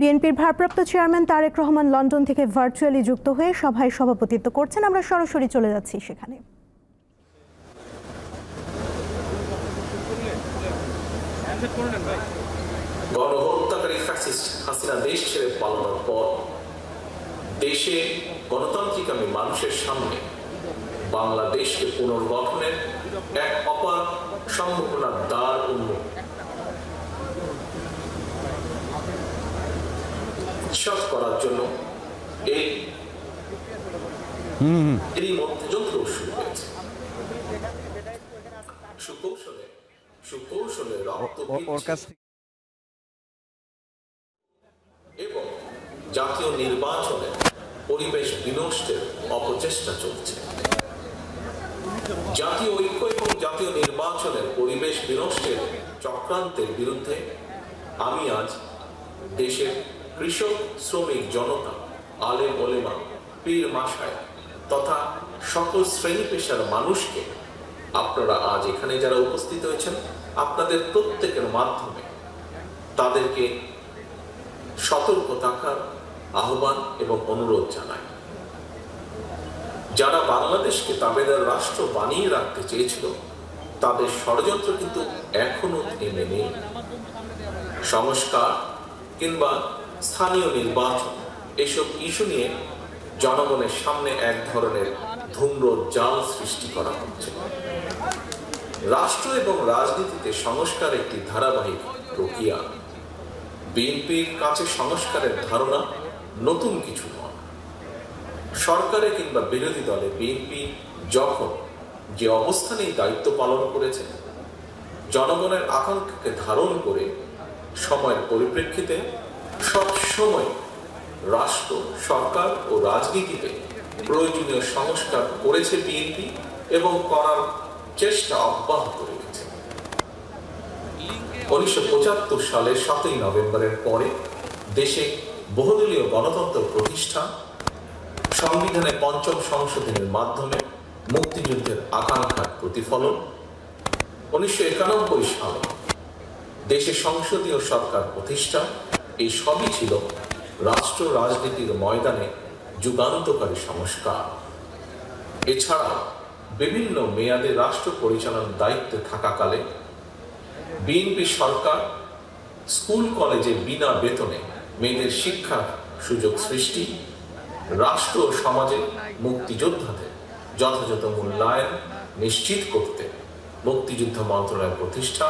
বিএনপির ভারপ্রাপ্ত chairman Tarique Rahman London থেকে ভার্চুয়ালি যুক্ত হয়ে সভায় সভাপতিত্ব করছেন। আমরা সরাসরি চলে যাচ্ছি সেখানে। গণহত্যাকারী ফ্যাসিস্ট হাসিনা দেশ ছেড়ে পালানোর পর দেশে গণতান্ত্রিকামী মানুষের সামনে বাংলাদেশকে পুনর্গঠনের এক অপার সম্ভাবনার দ্বার উন্মুক্ত। বিশ্বাস করার জন্য এরই মধ্যে যন্ত্র শুরু হয়েছে। সুকৌশলে রক্ত এবং জাতীয় নির্বাচনে পরিবেশ বিনষ্টের অপচেষ্টা চলছে। জাতীয় ঐক্য এবং জাতীয় নির্বাচনের পরিবেশ বিনষ্টের চক্রান্তের বিরুদ্ধে আমি আজ দেশের কৃষক, শ্রমিক জনতা, আলেম ওলেমা, পীর মাশায়েখ তথা সকল শ্রেণী পেশার মানুষকে, আপনারা আজ এখানে যারা উপস্থিত হয়েছেন, আপনাদের প্রত্যেকের মাধ্যমে তাদেরকে সতর্ক থাকার আহ্বান এবং অনুরোধ জানাই। যারা বাংলাদেশকে তাবেদার রাষ্ট্র বানিয়ে রাখতে চেয়েছিল, তাদের ষড়যন্ত্র কিন্তু এখনো থেমে নেই। সংস্কার কিংবা স্থানীয় নির্বাচন এসব ইস্যু নিয়ে জনগণের সামনে এক ধরনের ধূম্র জাল সৃষ্টি করা হচ্ছে। রাষ্ট্র এবং রাজনীতিতে সংস্কার একটি ধারাবাহিক প্রক্রিয়া। বিএনপির কাছে সংস্কারের ধারণা নতুন কিছু নয়। সরকারে কিংবা বিরোধী দলে বিএনপি যখন যে অবস্থানেই দায়িত্ব পালন করেছে, জনগণের আকাঙ্ক্ষাকে ধারণ করে সময়ের পরিপ্রেক্ষিতে সব সময় রাষ্ট্র, সরকার ও রাজনীতিতে প্রয়োজনীয় সংস্কার করেছে বিএনপি এবং করার চেষ্টা অব্যাহত রেখেছে। 1975 সালের 7ই নভেম্বরের পরে দেশে বহুদলীয় গণতন্ত্র প্রতিষ্ঠা, সংবিধানের 5ম সংশোধনের মাধ্যমে মুক্তিযুদ্ধের আকাঙ্ক্ষার প্রতিফলন, 1991 সালে দেশে সংসদীয় সরকার প্রতিষ্ঠা, এই সবই ছিল রাষ্ট্র রাজনীতির ময়দানে যুগান্তকারী সংস্কার। এছাড়া বিভিন্ন মেয়াদে রাষ্ট্র পরিচালনার দায়িত্বে থাকাকালে বিএনপি সরকার স্কুল কলেজে বিনা বেতনে মেয়েদের শিক্ষার সুযোগ সৃষ্টি, রাষ্ট্র ও সমাজে মুক্তিযোদ্ধাদের যথাযথ মূল্যায়ন নিশ্চিত করতে মুক্তিযুদ্ধ মন্ত্রণালয় প্রতিষ্ঠা,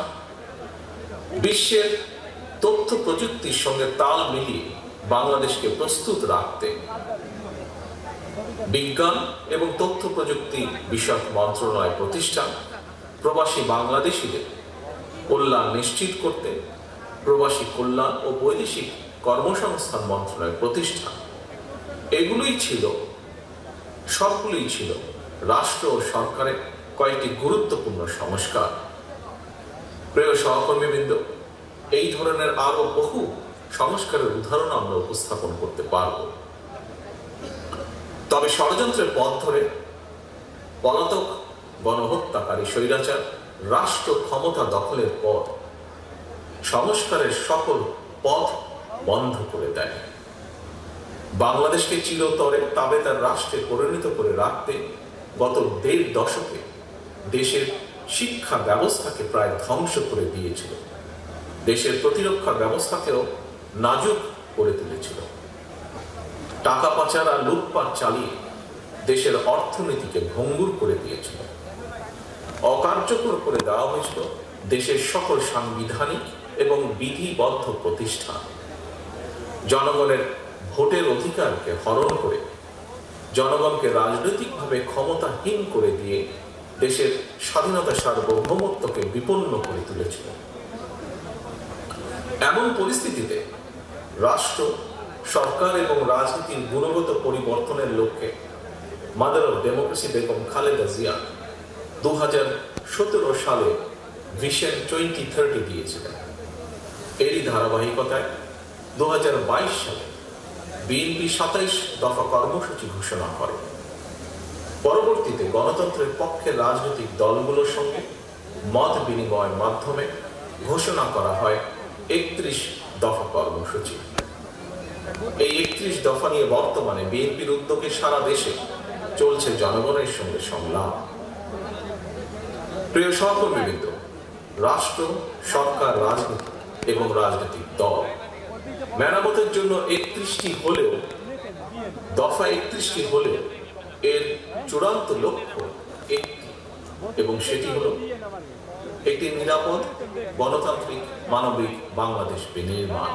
বিশ্বের তথ্য প্রযুক্তির সঙ্গে তাল মিলিয়ে বাংলাদেশকে প্রস্তুত রাখতে বিজ্ঞান এবং তথ্য প্রযুক্তি বিষয়ক মন্ত্রণালয় প্রতিষ্ঠা, প্রবাসী বাংলাদেশিদের কল্যাণ নিশ্চিত করতে প্রবাসী কল্যাণ ও বৈদেশিক কর্মসংস্থান মন্ত্রণালয় প্রতিষ্ঠা, সবগুলোই ছিল রাষ্ট্র ও সরকারের কয়েকটি গুরুত্বপূর্ণ সংস্কার। প্রিয় সহকর্মীবৃন্দ, এই ধরনের আরো বহু সংস্কারের উদাহরণ আমরা উপস্থাপন করতে পারব। তবে ষড়যন্ত্রের পথ ধরে পলাতক গণহত্যাকারী স্বৈরাচার রাষ্ট্র ক্ষমতা দখলের পর সংস্কারের সকল পথ বন্ধ করে দেয়। বাংলাদেশকে চিরতরে তাবেদার রাষ্ট্রে পরিণত করে রাখতে গত 1.5 দশকে দেশের শিক্ষা ব্যবস্থাকে প্রায় ধ্বংস করে দিয়েছিল, দেশের প্রতিরক্ষা ব্যবস্থাকেও নাজুক করে তুলেছিল, টাকা পাচার আর লুটপাট চালিয়ে দেশের অর্থনীতিকে ভঙ্গুর করে দিয়েছিল, অকার্যকর করে দেওয়া হয়েছিল দেশের সকল সাংবিধানিক এবং বিধিবদ্ধ প্রতিষ্ঠান, জনগণের ভোটের অধিকারকে হরণ করে জনগণকে রাজনৈতিকভাবে ক্ষমতাহীন করে দিয়ে দেশের স্বাধীনতা সার্বভৌমত্বকে বিপন্ন করে তুলেছিল। এমন পরিস্থিতিতে রাষ্ট্র, সরকার এবং রাজনীতির গুণগত পরিবর্তনের লক্ষ্যে mother of democracy Begum Khaleda Zia 2017 সালে ভিশন 2030 দিয়েছিলেন। এরই ধারাবাহিকতায় 2022 সালে বিএনপি 27 দফা কর্মসূচি ঘোষণা করে। পরবর্তীতে গণতন্ত্রের পক্ষের রাজনৈতিক দলগুলোর সঙ্গে মত বিনিময়ের মাধ্যমে ঘোষণা করা হয় 31 দফা কর্মসূচি। এই 31 দফা নিয়ে বর্তমানে বিএনপির উদ্যোগে সারা দেশে চলছে জনগণের সঙ্গে সংলাপ। প্রিয় সহকর্মীবৃন্দ, রাষ্ট্র, সরকার, রাজনীতি এবং রাজনৈতিক দল মেরামতের জন্য 31টি হলেও, দফা 31টি হলেও এর চূড়ান্ত লক্ষ্য একটি, এবং সেটি হলো একটি নিরাপদ, গণতান্ত্রিক, মানবিক বাংলাদেশ বিনির্মাণ।